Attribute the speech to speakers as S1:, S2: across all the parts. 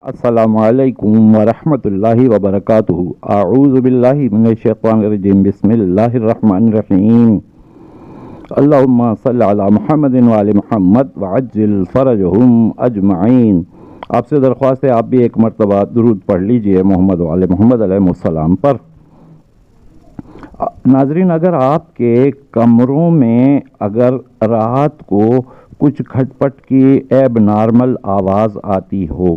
S1: السلام علیکم ورحمۃ اللہ وبرکاتہ۔ اعوذ باللہ من الشیطان الرجیم، بسم اللہ الرحمن الرحیم۔ اللہم صلی علی محمد وعلی محمد وعجل فرجہم اجمعین۔ آپ سے درخواست ہے آپ بھی ایک مرتبہ درود پڑھ لیجئے محمد وعلی محمد علیہ السلام پر۔ ناظرین، اگر آپ کے کمروں میں اگر رات کو کچھ کھٹ پٹ کی ایب نارمل آواز آتی ہو،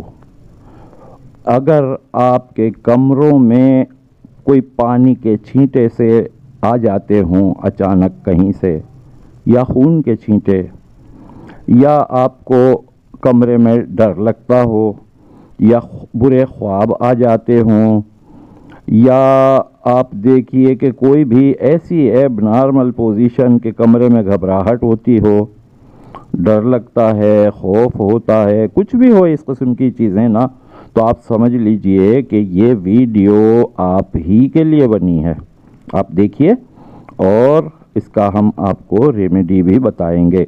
S1: اگر آپ کے کمروں میں کوئی پانی کے چھینٹے سے آ جاتے ہوں اچانک کہیں سے، یا خون کے چھینٹے، یا آپ کو کمرے میں ڈر لگتا ہو، یا برے خواب آ جاتے ہوں، یا آپ دیکھیے کہ کوئی بھی ایسی ایب نارمل پوزیشن کے کمرے میں گھبراہٹ ہوتی ہو، ڈر لگتا ہے، خوف ہوتا ہے، کچھ بھی ہو اس قسم کی چیزیں نا، تو آپ سمجھ لیجئے کہ یہ ویڈیو آپ ہی کے لیے بنی ہے۔ آپ دیکھیے اور اس کا ہم آپ کو ریمیڈی بھی بتائیں گے۔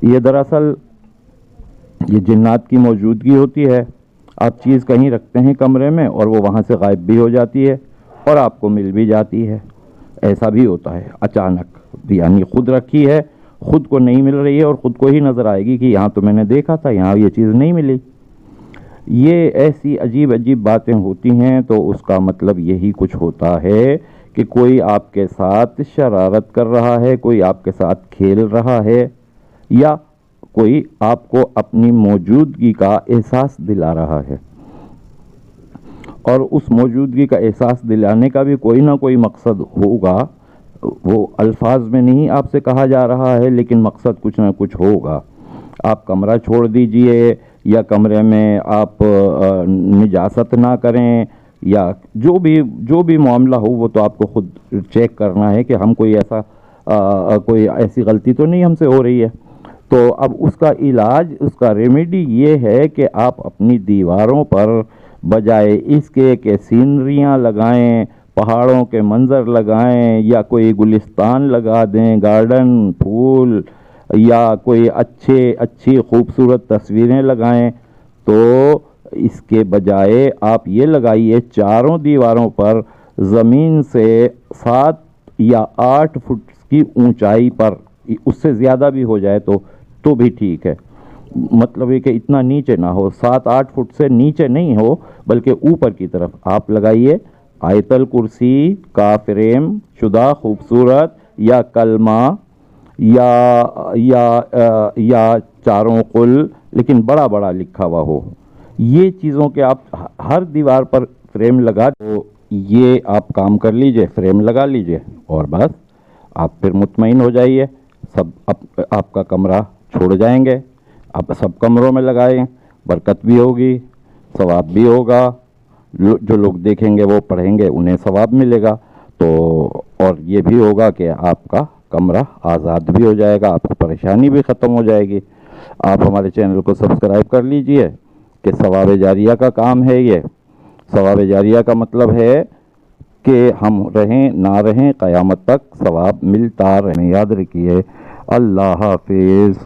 S1: یہ دراصل یہ جنات کی موجودگی ہوتی ہے۔ آپ چیز کہیں رکھتے ہیں کمرے میں اور وہ وہاں سے غائب بھی ہو جاتی ہے اور آپ کو مل بھی جاتی ہے۔ ایسا بھی ہوتا ہے اچانک، یعنی خود رکھی ہے، خود کو نہیں مل رہی ہے اور خود کو ہی نظر آئے گی کہ یہاں تو میں نے دیکھا تھا، یہاں یہ چیز نہیں ملی۔ یہ ایسی عجیب عجیب باتیں ہوتی ہیں تو اس کا مطلب یہی کچھ ہوتا ہے کہ کوئی آپ کے ساتھ شرارت کر رہا ہے، کوئی آپ کے ساتھ کھیل رہا ہے، یا کوئی آپ کو اپنی موجودگی کا احساس دلا رہا ہے۔ اور اس موجودگی کا احساس دلانے کا بھی کوئی نہ کوئی مقصد ہوگا، وہ الفاظ میں نہیں آپ سے کہا جا رہا ہے لیکن مقصد کچھ نہ کچھ ہوگا۔ آپ کمرہ چھوڑ دیجئے، یا کمرے میں آپ نجاست نہ کریں، یا جو بھی معاملہ ہو وہ تو آپ کو خود چیک کرنا ہے کہ ہم کوئی ایسی غلطی تو نہیں ہم سے ہو رہی ہے۔ تو اب اس کا علاج، اس کا ریمیڈی یہ ہے کہ آپ اپنی دیواروں پر بجائے اس کے کہ سینریاں لگائیں، پہاڑوں کے منظر لگائیں، یا کوئی گلستان لگا دیں، گارڈن، پھول، یا کوئی اچھی خوبصورت تصویریں لگائیں، تو اس کے بجائے آپ یہ لگائیے چاروں دیواروں پر زمین سے 7 یا 8 فٹ کی اونچائی پر، اس سے زیادہ بھی ہو جائے تو بھی ٹھیک ہے، مطلب یہ کہ اتنا نیچے نہ ہو، 7-8 فٹ سے نیچے نہیں ہو بلکہ اوپر کی طرف آپ لگائیے آیت الکرسی کا فریم شدہ خوبصورت، یا کلمہ، یا چاروں قل لیکن بڑا بڑا لکھا ہوا ہو۔ یہ چیزوں کے آپ ہر دیوار پر فریم لگا تو یہ آپ کام کر لیجئے، فریم لگا لیجئے اور بس آپ پھر مطمئن ہو جائیے، آپ کا کمرہ چھوڑ جائیں گے۔ آپ سب کمروں میں لگائیں، برکت بھی ہوگی، ثواب بھی ہوگا، جو لوگ دیکھیں گے وہ پڑھیں گے انہیں ثواب ملے گا، تو اور یہ بھی ہوگا کہ آپ کا کمرہ آزاد بھی ہو جائے گا، آپ کو پریشانی بھی ختم ہو جائے گی۔ آپ ہمارے چینل کو سبسکرائب کر لیجئے کہ ثواب جاریہ کا کام ہے یہ۔ ثواب جاریہ کا مطلب ہے کہ ہم رہیں نہ رہیں قیامت تک ثواب ملتا رہے۔ یاد رکھیے۔ اللہ حافظ۔